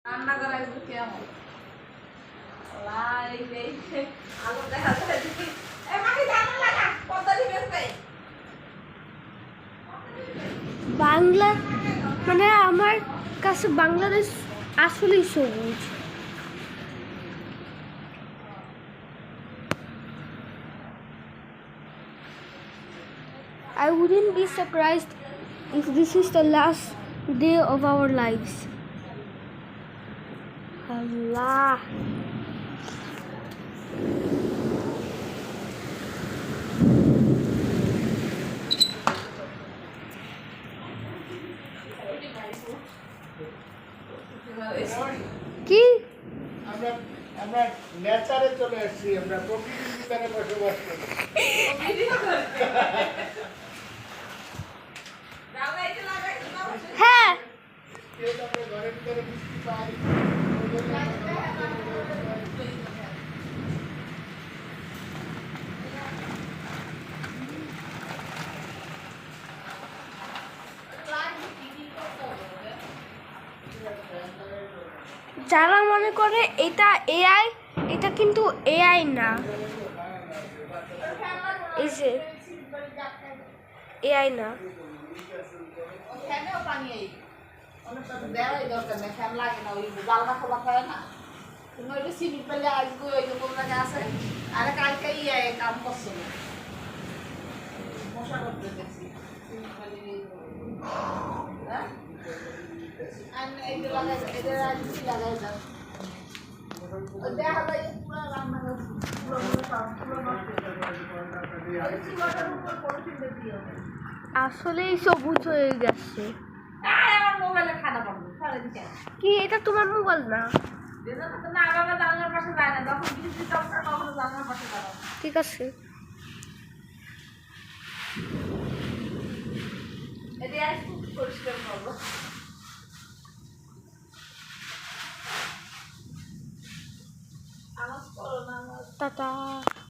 রান্না করা কিন্তু কেমন আলো দেখা যায় বাংলা মানে আমার কাছে বাংলাদেশ আসলেই সবুজ। I wouldn't be surprised if this is the last day of our lives. Allah. কি আমরা আমরা নেচারে চলে আসছি, আমরা প্রকৃতির ভিতরে বসবাস করি। হ্যাঁ আমরা ঘরের ভিতরে বৃষ্টি পাই। যারা মনে করে এটা এআই, এটা কিন্তু এআই না, এই যে এআই না। ফ্যানেও পানি এই অনেক দেওয়াই দরকার নেই, ফ্যান লাগে না, ওই জালনা খোলা থাকে না। তুমি ওই যে সিমেন্ট পেলে আজকে ওই যে কোন জায়গায় আছে, আরে কালকে ইয়ে কাম করছে না, মশা করতে দেখছি সিমেন্ট পেলে হ্যাঁ এই যে লাগাই এদের আজ কি লাগাই যান দেখা যায় পুরো রান্না আসলেই সবুজ হয়ে গেছে। আমার মোবাইলে খানা পাবো ফলে দিতে কি এটা তোমার মোবাইল না? না বাবা জানলার পাশে যায় না, যখন বৃষ্টি চলছে তখন জানলার পাশে যাবো। ঠিক আছে। এটা আর খুব পরিষ্কার করবো।